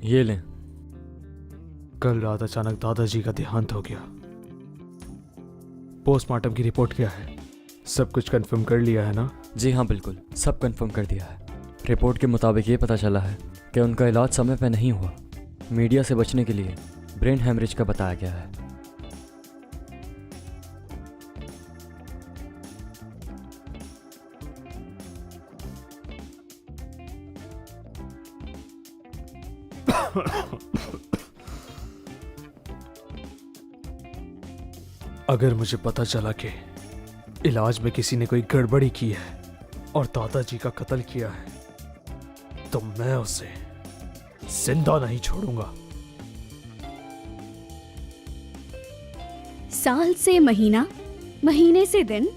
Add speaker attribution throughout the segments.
Speaker 1: ये लें।
Speaker 2: कल रात अचानक दादाजी का देहांत हो गया। पोस्टमार्टम की रिपोर्ट क्या है? सब कुछ कंफर्म कर लिया है ना?
Speaker 1: जी हाँ, बिल्कुल सब कंफर्म कर दिया है। रिपोर्ट के मुताबिक ये पता चला है कि उनका इलाज समय पर नहीं हुआ। मीडिया से बचने के लिए ब्रेन हैमरेज का बताया गया है।
Speaker 2: अगर मुझे पता चला कि इलाज में किसी ने कोई गड़बड़ी की है और दादाजी का कत्ल किया है तो मैं उसे जिंदा नहीं छोड़ूंगा।
Speaker 3: साल से महीना, महीने से दिन,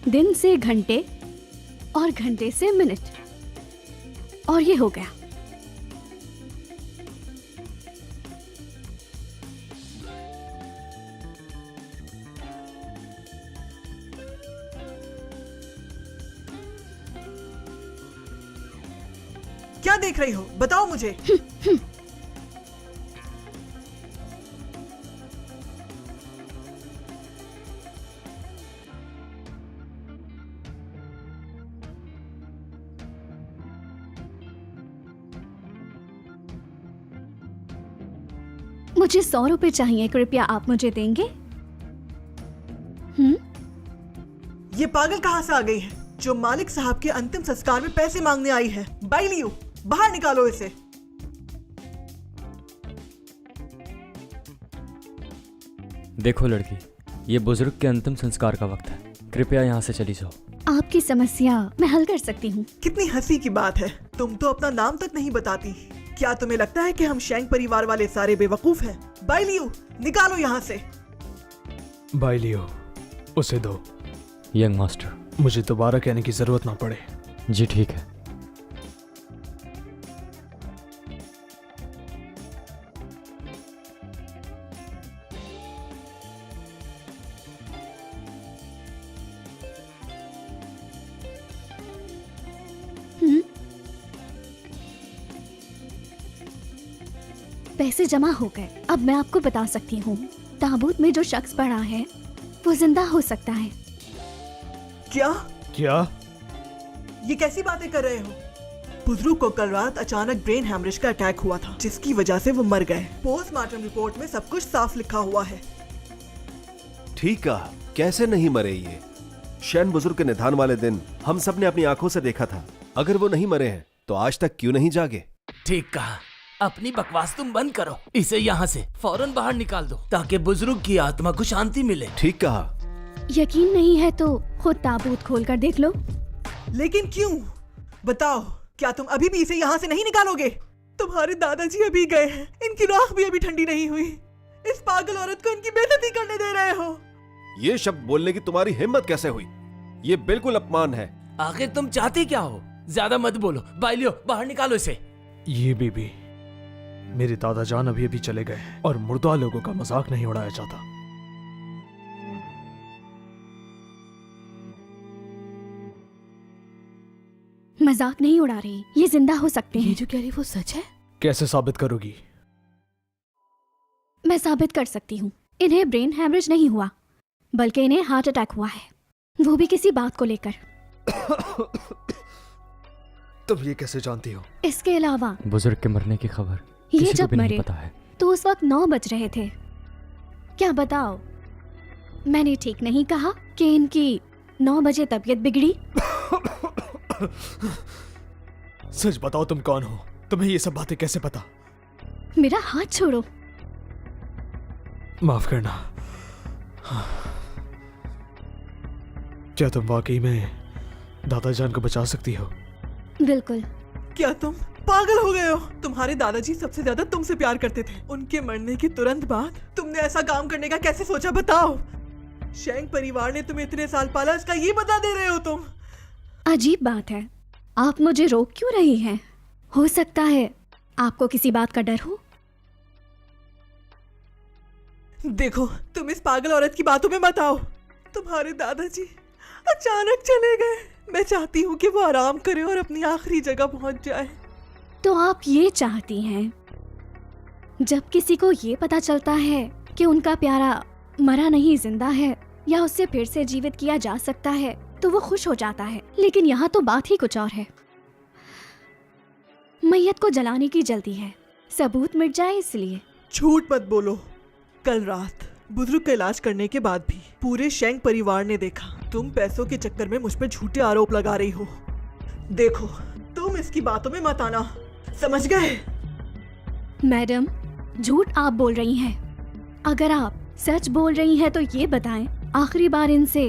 Speaker 3: दिन से घंटे और घंटे से मिनट, और ये हो गया।
Speaker 4: क्या देख रही हो? बताओ मुझे।
Speaker 3: मुझे 100 रुपए चाहिए, कृपया आप मुझे देंगे?
Speaker 4: ये पागल कहाँ से आ गई है जो मालिक साहब के अंतिम संस्कार में पैसे मांगने आई है? बाइलियो, बाहर निकालो इसे।
Speaker 1: देखो लड़की, ये बुजुर्ग के अंतिम संस्कार का वक्त है। कृपया यहाँ से चली जाओ।
Speaker 3: आपकी समस्या मैं हल कर सकती हूँ।
Speaker 4: कितनी हंसी की बात है, तुम तो अपना नाम तक नहीं बताती। क्या तुम्हें लगता है कि हम शेंग परिवार वाले सारे बेवकूफ हैं? बाइलियो, निकालो यहाँ से।
Speaker 2: बाइलियो, उसे दो।
Speaker 1: यंग मास्टर,
Speaker 2: मुझे दोबारा कहने की जरूरत ना पड़े।
Speaker 1: जी ठीक है।
Speaker 3: पैसे जमा हो गए। अब मैं आपको बता सकती हूँ, ताबूत में जो शख्स पड़ा है वो जिंदा हो सकता है।
Speaker 4: क्या?
Speaker 2: क्या?
Speaker 4: ये कैसी बातें कर रहे हो? बुजुर्ग को कल रात अचानक ब्रेन हैमरेज का अटैक हुआ था, जिसकी वजह से वो मर गए। पोस्टमार्टम रिपोर्ट में सब कुछ साफ लिखा हुआ है।
Speaker 5: ठीक कहा, कैसे नहीं मरे ये? शैन बुजुर्ग के निधन वाले दिन हम सब ने अपनी आंखों से देखा था। अगर वो नहीं मरे हैं तो आज तक क्यों नहीं जागे?
Speaker 6: ठीक कहा, अपनी बकवास तुम बंद करो। इसे यहाँ से फौरन बाहर निकाल दो ताकि बुजुर्ग की आत्मा को शांति मिले।
Speaker 5: ठीक कहा।
Speaker 3: यकीन नहीं है तो खुद ताबूत खोल कर देख लो।
Speaker 4: लेकिन क्यों? बताओ, क्या तुम अभी भी इसे यहाँ से नहीं निकालोगे? तुम्हारे दादाजी अभी गए हैं, इनकी राख भी अभी ठंडी नहीं हुई। इस पागल औरत को इनकी बेइज्जती करने दे रहे हो।
Speaker 5: ये शब्द बोलने की तुम्हारी हिम्मत कैसे हुई? ये बिल्कुल अपमान है।
Speaker 6: आखिर तुम चाहते क्या हो? ज्यादा मत बोलो। बाइलियो, बाहर निकालो इसे।
Speaker 2: ये बीबी, मेरे दादाजान अभी अभी चले गए हैं और मुर्दा लोगों का मजाक नहीं उड़ाया जाता।
Speaker 3: मजाक नहीं उड़ा रही, ये जिंदा हो सकते हैं।
Speaker 7: ये जो कह रही वो सच है?
Speaker 2: कैसे साबित करोगी?
Speaker 3: मैं साबित कर सकती हूँ। इन्हें ब्रेन हैमरेज नहीं हुआ, बल्कि इन्हें हार्ट अटैक हुआ है, वो भी किसी बात को लेकर।
Speaker 2: तुम ये कैसे जानती हो?
Speaker 3: इसके अलावा
Speaker 1: बुजुर्ग के मरने की खबर
Speaker 3: ये
Speaker 1: किसी को
Speaker 3: जब
Speaker 1: भी नहीं
Speaker 3: मरे
Speaker 1: पता है।
Speaker 3: तो उस वक्त 9 बज रहे थे। क्या बताओ, मैंने ठीक नहीं कहा कि इनकी 9 बजे तबीयत बिगड़ी?
Speaker 2: सच बताओ, तुम कौन हो? तुम्हें ये सब बातें कैसे पता?
Speaker 3: मेरा हाथ छोड़ो।
Speaker 2: माफ करना। क्या तुम वाकई में दादाजान को बचा सकती हो?
Speaker 3: बिल्कुल।
Speaker 4: क्या तुम पागल हो गए हो? तुम्हारे दादाजी सबसे ज्यादा तुमसे प्यार करते थे। उनके मरने के तुरंत बाद तुमने ऐसा काम करने का कैसे सोचा? बताओ। शेंग परिवार ने तुम्हें इतने साल पाला, इसका ये बदला दे रहे हो तुम?
Speaker 3: अजीब बात है, आप मुझे रोक क्यों रही हैं? हो सकता है आपको किसी बात का डर हो।
Speaker 4: देखो, तुम इस पागल औरत की बातों में मत आओ। तुम्हारे दादाजी अचानक चले गए। मैं चाहती हूँ कि वो आराम करे और अपनी आखिरी जगह पहुंच जाए।
Speaker 3: तो आप ये चाहती हैं जब किसी को ये पता चलता है कि उनका प्यारा मरा नहीं जिंदा है या उससे फिर से जीवित किया जा सकता है तो वो खुश हो जाता है, लेकिन यहाँ तो बात ही कुछ और है। मैयत को जलाने की जल्दी है, सबूत मिट जाए इसलिए।
Speaker 4: झूठ मत बोलो। कल रात बुजुर्ग का इलाज करने के बाद भी पूरे शेंग परिवार ने देखा तुम पैसों के चक्कर में मुझ पर झूठे आरोप लगा रही हो। देखो, तुम इसकी बातों में मत आना, समझ गए?
Speaker 3: मैडम, झूठ आप बोल रही हैं। अगर आप सच बोल रही हैं तो ये बताएं, आखिरी बार इनसे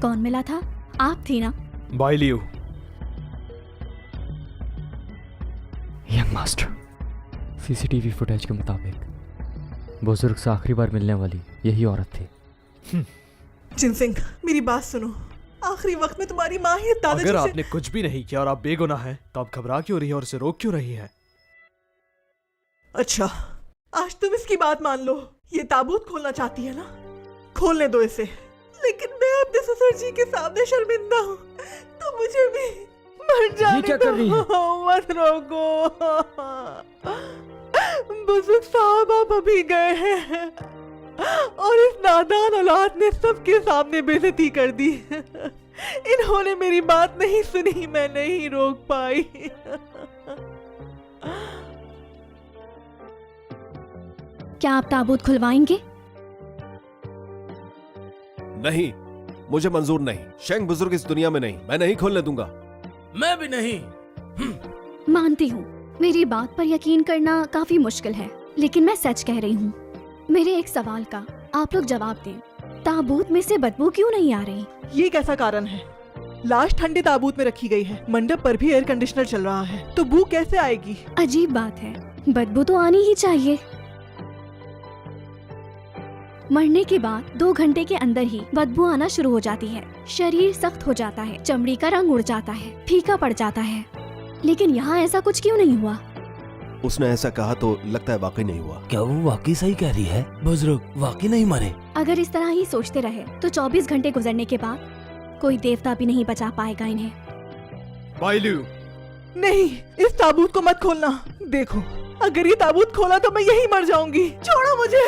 Speaker 3: कौन मिला था? आप थी ना?
Speaker 2: बाय लियो।
Speaker 1: यंग मास्टर, सीसीटीवी फुटेज के मुताबिक बुजुर्ग से आखिरी बार मिलने वाली यही औरत थी।
Speaker 4: जिनसिंग, मेरी बात सुनो। आखिरी वक्त में तुम्हारी माँ ही दादाजी
Speaker 2: अगर
Speaker 4: से...
Speaker 2: आपने कुछ भी नहीं किया और आप बेगुनाह हैं तो आप घबरा क्यों रही हैं और उसे रोक क्यों रही हैं?
Speaker 4: अच्छा, आज तुम इसकी बात मान लो। ये ताबूत खोलना चाहती है ना, खोलने दो इसे। लेकिन मैं अपने ससुर जी के सामने शर्मिंदा हूँ, तो मुझे भी मर जाने
Speaker 1: क्या कर रही है?
Speaker 4: मत रोको। बुजुर्ग साहब आप अभी गए हैं और इस नादान औलाद ने सबके सामने बेइज्जती कर दी। इन्होंने मेरी बात नहीं सुनी, मैं नहीं रोक पाई।
Speaker 3: क्या आप ताबूत खुलवाएंगे?
Speaker 5: नहीं, मुझे मंजूर नहीं। शेंग बुजुर्ग इस दुनिया में नहीं, मैं नहीं खोलने दूंगा।
Speaker 6: मैं भी नहीं।
Speaker 3: मानती हूँ, मेरी बात पर यकीन करना काफी मुश्किल है, लेकिन मैं सच कह रही हूँ। मेरे एक सवाल का आप लोग जवाब दें, ताबूत में से बदबू क्यों नहीं आ रही?
Speaker 4: ये कैसा कारण है? लाश ठंडे ताबूत में रखी गई है, मंडप पर भी एयर कंडीशनर चल रहा है, तो बू कैसे आएगी?
Speaker 3: अजीब बात है, बदबू तो आनी ही चाहिए। मरने के बाद 2 घंटे के अंदर ही बदबू आना शुरू हो जाती है। शरीर सख्त हो जाता है, चमड़ी का रंग उड़ जाता है, फीका पड़ जाता है। लेकिन यहाँ ऐसा कुछ क्यों नहीं हुआ?
Speaker 5: उसने ऐसा कहा तो लगता है वाकई नहीं हुआ।
Speaker 6: क्या वो वाकई सही कह रही है? बुजुर्ग वाकई नहीं मरे?
Speaker 3: अगर इस तरह ही सोचते रहे तो 24 घंटे गुजरने के बाद कोई देवता भी नहीं बचा पाएगा इन्हें।
Speaker 2: बाय लियो।
Speaker 4: नहीं, इस ताबूत को मत खोलना। देखो, अगर ये ताबूत खोला तो मैं यही मर जाऊंगी। छोड़ो मुझे।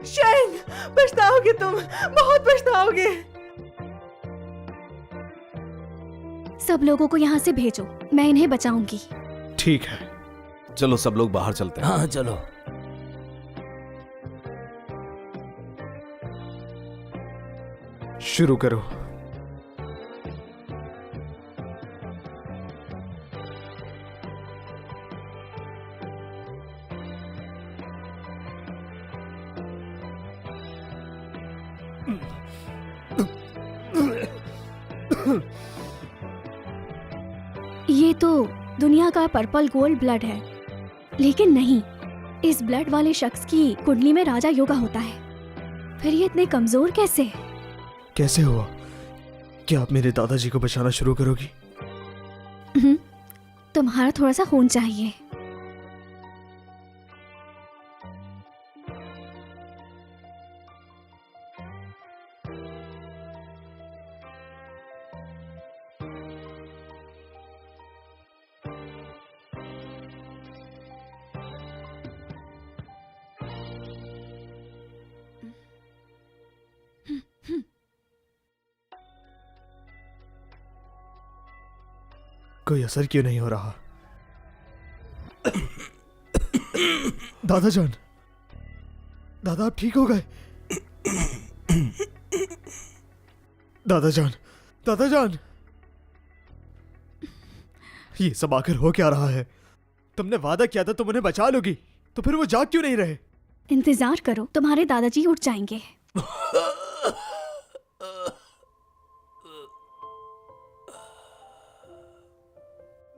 Speaker 4: शेंग, पछताओगे तुम, बहुत पछताओगे।
Speaker 3: सब लोगों को यहाँ से भेजो, मैं इन्हें बचाऊंगी।
Speaker 2: ठीक है,
Speaker 5: चलो सब लोग बाहर चलते हैं।
Speaker 6: हाँ चलो।
Speaker 2: शुरू करो।
Speaker 3: ये तो दुनिया का पर्पल गोल्ड ब्लड है, लेकिन नहीं, इस ब्लड वाले शख्स की कुंडली में राजा योगा होता है। फिर ये इतने कमजोर कैसे?
Speaker 2: कैसे हुआ? क्या आप मेरे दादाजी को बचाना शुरू करोगी?
Speaker 3: तुम्हारा थोड़ा सा खून चाहिए।
Speaker 2: कोई असर क्यों नहीं हो रहा? दादाजान, दादा आप ठीक हो गए? दादाजान, दादाजान, ये सब आखिर हो क्या रहा है? तुमने वादा किया था तुम उन्हें बचा लोगी, तो फिर वो जाग क्यों नहीं रहे?
Speaker 3: इंतजार करो, तुम्हारे दादाजी उठ जाएंगे।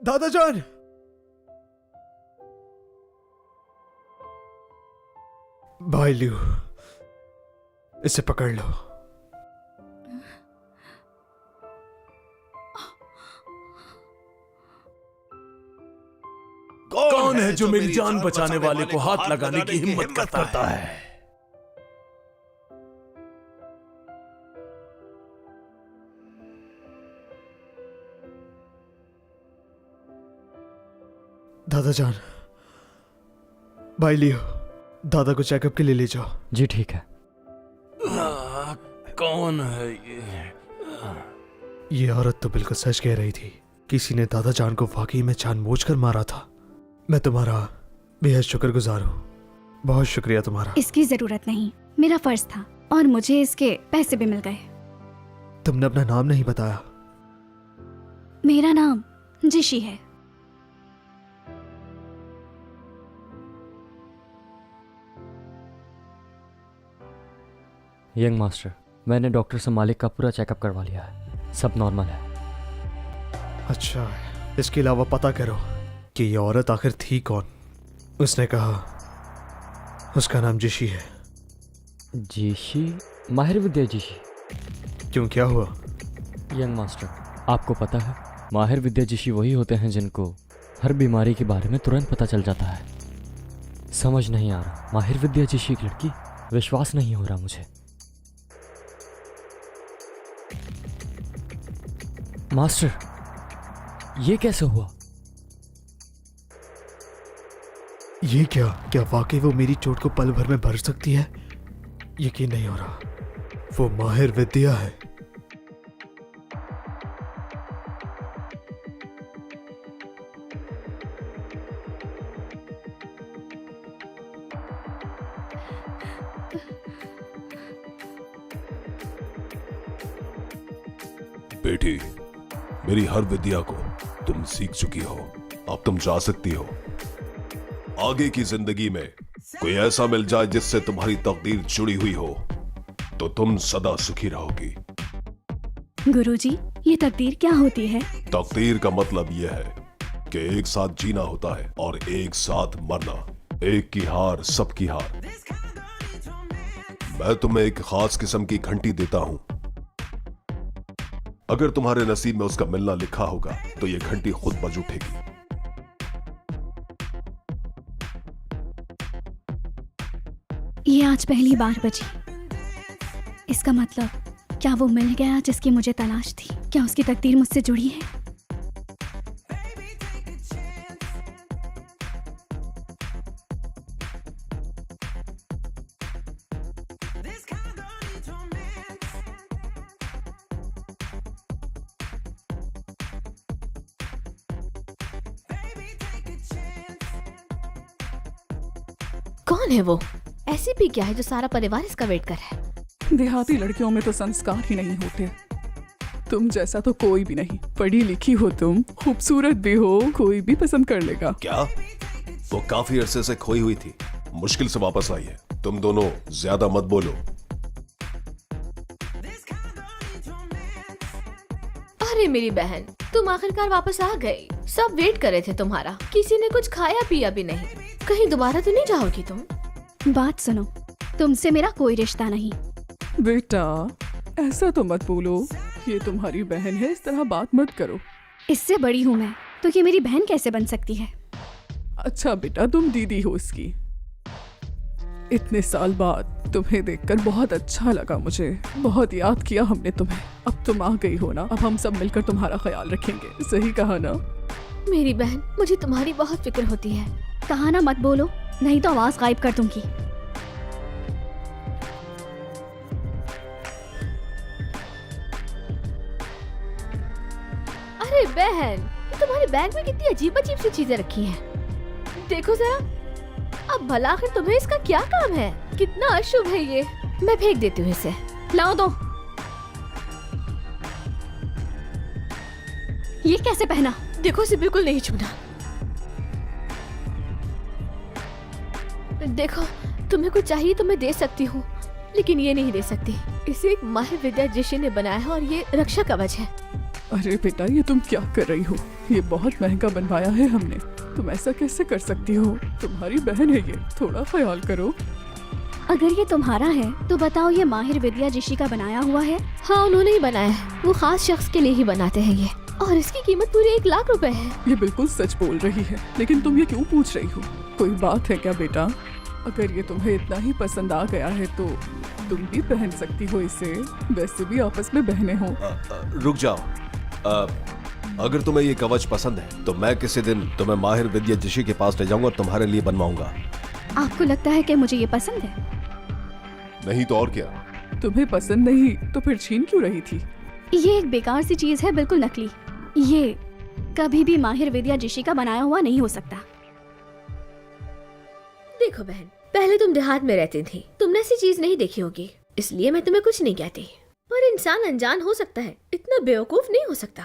Speaker 2: दादाजान, भाई लियो, इसे पकड़ लो।
Speaker 6: कौन है जो मेरी जान बचाने वाले को हाथ लगाने की हिम्मत करता है?
Speaker 2: दादा जान, भाई लियो, दादा को चेकअप के लिए ले जाओ।
Speaker 1: जी ठीक है।
Speaker 6: कौन है
Speaker 2: ये औरत तो बिल्कुल सच कह रही थी। किसी ने दादा जान को वाकई में जानबूझकर मारा था। मैं तुम्हारा बेहद शुक्रगुजार हूँ। बहुत शुक्रिया तुम्हारा।
Speaker 3: इसकी जरूरत नहीं, मेरा फर्ज था और मुझे इसके पैसे भी मिल गए।
Speaker 2: तुमने अपना नाम नहीं बताया।
Speaker 3: मेरा नाम जिशी है।
Speaker 1: यंग मास्टर, मैंने डॉक्टर से मालिक का पूरा चेकअप करवा लिया है, सब नॉर्मल है।
Speaker 2: अच्छा, इसके अलावा पता करो कि ये औरत आखिर थी कौन। उसने कहा उसका नाम जिशी है।
Speaker 1: जीशी? माहिर विद्या जीशी?
Speaker 2: क्यों, क्या हुआ?
Speaker 1: यंग मास्टर, आपको पता है माहिर विद्या जीशी वही होते हैं जिनको हर बीमारी के बारे में तुरंत पता चल जाता है। समझ नहीं आ रहा, माहिर विद्या जीशी की लड़की? विश्वास नहीं हो रहा मुझे। मास्टर, ये कैसे हुआ?
Speaker 2: ये क्या वाकई वो मेरी चोट को पल भर में भर सकती है? यकीन नहीं हो रहा। वो माहिर विद्या है।
Speaker 5: बेटी, मेरी हर विद्या को तुम सीख चुकी हो, अब तुम जा सकती हो। आगे की जिंदगी में कोई ऐसा मिल जाए जिससे तुम्हारी तकदीर जुड़ी हुई हो तो तुम सदा सुखी रहोगी।
Speaker 3: गुरुजी, ये तकदीर क्या होती है?
Speaker 5: तकदीर का मतलब यह है कि एक साथ जीना होता है और एक साथ मरना। एक की हार सबकी हार। मैं तुम्हें एक खास किस्म की घंटी देता हूं। अगर तुम्हारे नसीब में उसका मिलना लिखा होगा तो यह घंटी खुद बज उठेगी।
Speaker 3: ये आज पहली बार बजी। इसका मतलब क्या वो मिल गया जिसकी मुझे तलाश थी? क्या उसकी तकदीर मुझसे जुड़ी है?
Speaker 7: कौन है वो? ऐसी भी क्या है जो सारा परिवार इसका वेट कर रहा है?
Speaker 8: देहाती लड़कियों में तो संस्कार ही नहीं होते। तुम जैसा तो कोई भी नहीं। पढ़ी लिखी हो तुम, खूबसूरत भी हो, कोई भी पसंद कर लेगा।
Speaker 5: क्या? वो काफी अरसे से खोई हुई थी, मुश्किल से वापस आई है। तुम दोनों ज्यादा मत बोलो।
Speaker 7: अरे मेरी बहन, तुम आखिरकार वापस आ गई। सब वेट कर रहे थे तुम्हारा। किसी ने कुछ खाया पिया भी नहीं। कहीं दोबारा तो नहीं जाओगी तुम?
Speaker 3: बात सुनो, तुमसे मेरा कोई रिश्ता नहीं।
Speaker 8: बेटा, ऐसा तो मत बोलो। ये तुम्हारी बहन है, इस तरह बात मत करो।
Speaker 3: इससे बड़ी हूँ मैं, तो ये मेरी बहन कैसे बन सकती है?
Speaker 8: अच्छा बेटा, तुम दीदी हो इसकी। इतने साल बाद तुम्हें देखकर बहुत अच्छा लगा मुझे। बहुत याद किया हमने तुम्हें। अब तुम आ गई हो ना, अब हम सब मिलकर तुम्हारा ख्याल रखेंगे। सही कहा ना?
Speaker 7: मेरी बहन, मुझे तुम्हारी बहुत फिक्र होती है।
Speaker 3: कहा ना मत बोलो, नहीं तो आवाज गायब कर दूंगी।
Speaker 7: अरे बहन, ये तुम्हारे बैग में कितनी अजीब अजीब सी चीजें रखी हैं। देखो जरा। अब भला आखिर तुम्हें इसका क्या काम है? कितना अशुभ है ये। मैं फेंक देती हूँ इसे।
Speaker 3: लाओ दो। ये कैसे पहना?
Speaker 7: देखो, इसे बिल्कुल नहीं छूना। देखो, तुम्हें कुछ चाहिए तो मैं दे सकती हूँ, लेकिन ये नहीं दे सकती। इसे एक माहिर विद्या जिशी ने बनाया है और ये रक्षा कवच है।
Speaker 8: अरे बेटा, ये तुम क्या कर रही हो? ये बहुत महंगा बनवाया है हमने। तुम ऐसा कैसे कर सकती हो? तुम्हारी बहन है ये, थोड़ा ख्याल करो।
Speaker 3: अगर ये तुम्हारा है तो बताओ, ये माहिर विद्या जिशी का बनाया हुआ है?
Speaker 7: हाँ, उन्होंने ही बनाया है। वो खास शख्स के लिए ही बनाते हैं ये, और इसकी कीमत पूरी 1 लाख रुपए है।
Speaker 8: ये बिल्कुल सच बोल रही है, लेकिन तुम ये क्यों पूछ रही हो? कोई बात है क्या बेटा? अगर ये तुम्हें इतना ही पसंद आ गया है तो तुम भी पहन सकती हो इसे। वैसे भी आपस में बहनें हो।
Speaker 5: रुक जाओ। अगर तुम्हें ये कवच पसंद है तो मैं किसी दिन तुम्हें माहिर विद्या जिशी के पास ले जाऊंगा और तुम्हारे लिए बनवाऊंगा।
Speaker 3: आपको लगता है कि मुझे ये पसंद है?
Speaker 5: नहीं तो और क्या।
Speaker 8: तुम्हें पसंद नहीं तो फिर छीन क्यों रही थी?
Speaker 3: ये एक बेकार सी चीज है, बिल्कुल नकली। ये कभी भी माहिर विद्या जिशी का बनाया हुआ नहीं हो सकता।
Speaker 7: देखो बहन, पहले तुम देहात में रहती थी, तुमने ऐसी चीज नहीं देखी होगी, इसलिए मैं तुम्हें कुछ नहीं कहती। पर इंसान अनजान हो सकता है, इतना बेवकूफ नहीं हो सकता।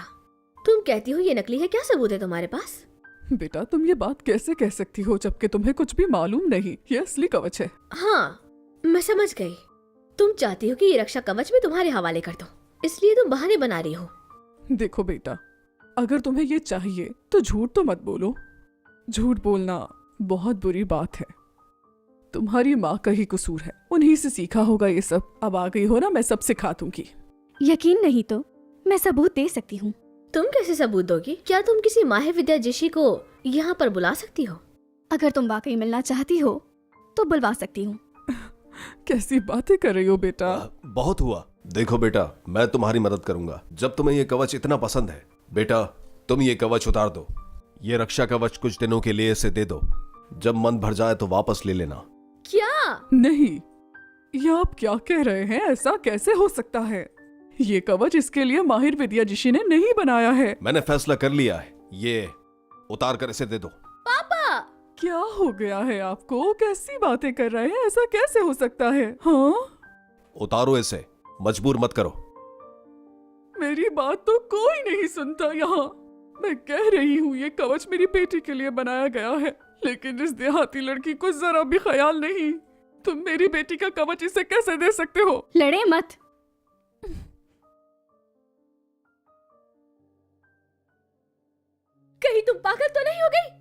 Speaker 7: तुम कहती हो ये नकली है, क्या सबूत है तुम्हारे पास?
Speaker 8: बेटा तुम ये बात कैसे कह सकती हो जबकि तुम्हें कुछ भी मालूम नहीं? ये असली कवच है।
Speaker 7: हाँ, मैं समझ गई। तुम चाहती हो कि ये रक्षा कवच मैं तुम्हारे हवाले कर दूं, इसलिए तुम बहाने बना रही हो।
Speaker 8: देखो बेटा, अगर तुम्हें ये चाहिए तो झूठ तो मत बोलो। झूठ बोलना बहुत बुरी बात है। तुम्हारी माँ का ही कसूर है, उन्हीं से सीखा होगा ये सब। अब आ गई हो ना, मैं सब सिखा दूंगी।
Speaker 3: यकीन नहीं तो मैं सबूत दे सकती हूँ।
Speaker 7: तुम कैसे सबूत दोगी? क्या तुम किसी माहिर विद्या जिशी को यहाँ पर बुला सकती हो?
Speaker 3: अगर तुम वाकई मिलना चाहती हो तो बुलवा सकती हूँ।
Speaker 8: कैसी बातें कर रही हो बेटा?
Speaker 5: बहुत हुआ। देखो बेटा, मैं तुम्हारी मदद करूंगा। जब तुम्हें ये कवच इतना पसंद है, बेटा तुम ये कवच उतार दो। ये रक्षा कवच कुछ दिनों के लिए इसे दे दो, जब मन भर जाए तो वापस ले लेना।
Speaker 7: क्या?
Speaker 8: नहीं, ये आप क्या कह रहे हैं? ऐसा कैसे हो सकता है? ये कवच इसके लिए माहिर विद्या जिशी ने नहीं बनाया है।
Speaker 5: मैंने फैसला कर लिया है, ये उतार कर इसे दे दो।
Speaker 7: पापा!
Speaker 8: क्या हो गया है आपको? कैसी बातें कर रहे हैं? ऐसा कैसे हो सकता है? हाँ,
Speaker 5: उतारो इसे, मजबूर मत करो।
Speaker 8: मेरी बात तो कोई नहीं सुनता यहाँ। मैं कह रही हूँ ये कवच मेरी बेटी के लिए बनाया गया है, लेकिन इस देहाती लड़की को जरा भी ख्याल नहीं। तुम मेरी बेटी का कवच इसे कैसे दे सकते हो?
Speaker 3: लड़े मत।
Speaker 7: कहीं तुम पागल तो नहीं हो गई?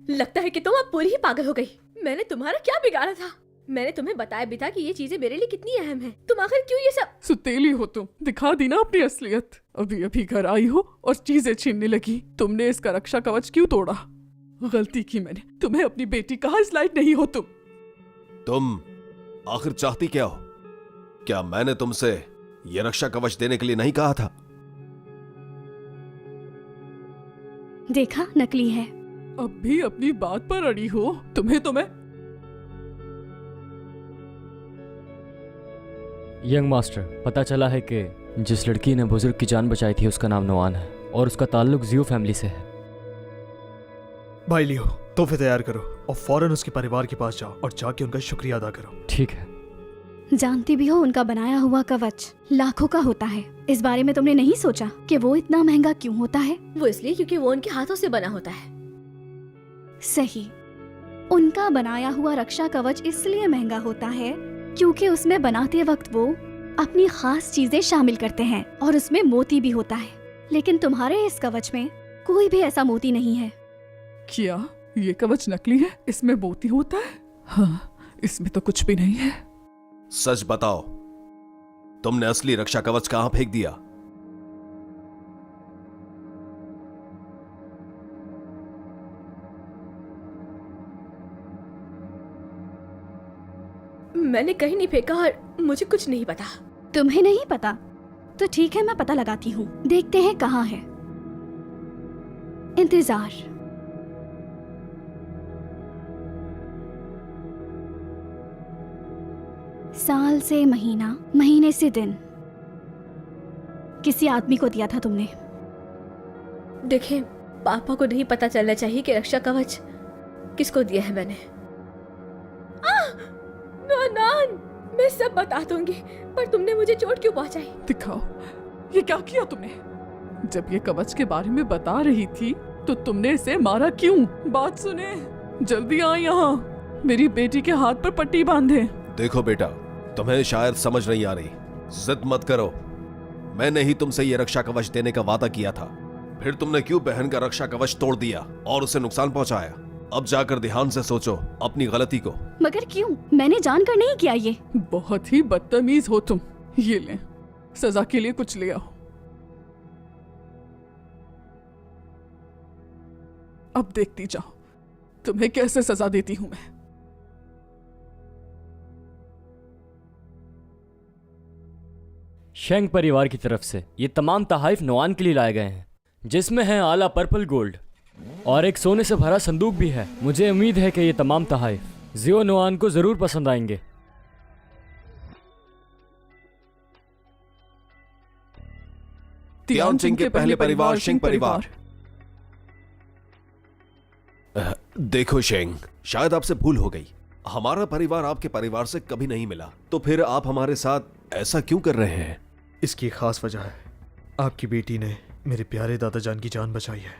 Speaker 7: लगता है कि तुम अब पूरी ही पागल हो गई। मैंने तुम्हारा क्या बिगाड़ा था? मैंने तुम्हें बताया भी था कि ये चीजें मेरे लिए कितनी अहम है। तुम आखिर क्यों ये सब?
Speaker 8: सुतेली हो तुम, दिखा दी ना अपनी असलियत। अभी अभी घर आई हो और चीजें छीनने लगी। तुमने इसका रक्षा कवच क्यों तोड़ा? गलती की मैंने। तुम्हें अपनी बेटी कहा इस लायक नहीं हो
Speaker 5: तुम आखिर चाहती क्या हो? क्या मैंने तुमसे ये रक्षा कवच देने के लिए नहीं कहा था?
Speaker 3: देखा, नकली है।
Speaker 8: अब भी अपनी बात पर अड़ी हो? तुम्हें तो मैं
Speaker 1: यंग मास्टर, पता चला है कि जिस लड़की ने बुजुर्ग की जान बचाई थी उसका नाम नवान है और उसका ताल्लुक जियो फैमिली से है।
Speaker 2: भाई लियो, तोहफे तैयार करो और फौरन उसके परिवार के पास जाओ और जाके उनका शुक्रिया अदा करो।
Speaker 1: ठीक है।
Speaker 3: जानती भी हो उनका बनाया हुआ कवच लाखों का होता है। इस बारे में तुमने नहीं सोचा कि वो इतना महंगा क्यों होता है?
Speaker 7: वो इसलिए क्योंकि वो उनके हाथों से बना होता है।
Speaker 3: सही। उनका बनाया हुआ रक्षा कवच इसलिए महंगा होता है क्योंकि उसमें बनाते वक्त वो अपनी खास चीजें शामिल करते हैं और उसमें मोती भी होता है। लेकिन तुम्हारे इस कवच में कोई भी ऐसा मोती नहीं है।
Speaker 8: क्या ये कवच नकली है? इसमें मोती होता है? हाँ, इसमें तो कुछ भी नहीं है।
Speaker 5: सच बताओ, तुमने असली रक्षा कवच कहां फेंक दिया?
Speaker 7: मैंने कहीं नहीं फेंका और मुझे कुछ नहीं पता।
Speaker 3: तुम्हें नहीं पता? तो ठीक है, मैं पता लगाती हूँ। देखते हैं कहाँ है। इंतजार। साल से महीना, महीने से दिन। किसी आदमी को दिया था तुमने।
Speaker 7: देखें, पापा को नहीं पता चलना चाहिए कि रक्षा कवच किसको दिया है मैंने। नान, मैं सब बता दूंगी, पर तुमने मुझे चोट क्यों पहुंचाई?
Speaker 8: दिखाओ, ये क्या किया तुमने? जब ये कवच के बारे में बता रही थी तो तुमने इसे मारा क्यों? बात सुने, जल्दी आ यहाँ। मेरी बेटी के हाथ पर पट्टी बांधे।
Speaker 5: देखो बेटा, तुम्हें शायद समझ नहीं आ रही। जिद मत करो। मैंने ही तुमसे ये रक्षा कवच देने का वादा किया था, फिर तुमने क्यों बहन का रक्षा कवच तोड़ दिया और उसे नुकसान पहुंचाया? अब जाकर ध्यान से सोचो अपनी गलती को।
Speaker 3: मगर क्यों? मैंने जानकर नहीं किया ये।
Speaker 8: बहुत ही बदतमीज हो तुम। ये ले, सजा के लिए कुछ ले आओ। अब देखती जाओ तुम्हें कैसे सजा देती हूं मैं।
Speaker 1: शेंग परिवार की तरफ से ये तमाम तहाइफ नोआन के लिए लाए गए हैं, जिसमें है आला पर्पल गोल्ड और एक सोने से भरा संदूक भी है। मुझे उम्मीद है कि ये तमाम तहाइफ जियो नोआन को जरूर पसंद आएंगे।
Speaker 8: तियानजिन के पहले परिवार शिंग परिवार।
Speaker 5: देखो शेंग, शायद आपसे भूल हो गई। हमारा परिवार आपके परिवार से कभी नहीं मिला, तो फिर आप हमारे साथ ऐसा क्यों कर रहे हैं?
Speaker 2: इसकी एक खास वजह है। आपकी बेटी ने मेरे प्यारे दादाजान की जान बचाई है।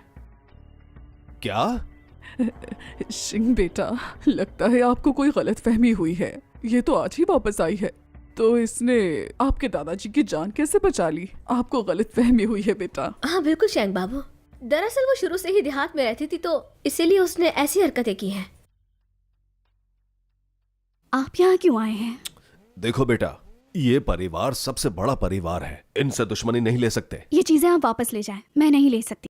Speaker 5: क्या?
Speaker 8: शिंग बेटा, लगता है आपको कोई गलतफहमी हुई है। ये तो आज ही वापस आई है, तो इसने आपके दादाजी की जान कैसे बचा ली? आपको गलतफहमी हुई है बेटा।
Speaker 7: हाँ बिल्कुल शेंग बाबू, दरअसल वो शुरू से ही देहात में रहती थी, तो इसीलिए उसने ऐसी हरकतें की हैं।
Speaker 3: आप यहाँ क्यों आए हैं?
Speaker 5: देखो बेटा, ये परिवार सबसे बड़ा परिवार है, इनसे दुश्मनी नहीं ले सकते।
Speaker 3: ये चीजें आप वापस ले जाएं, मैं नहीं ले सकती।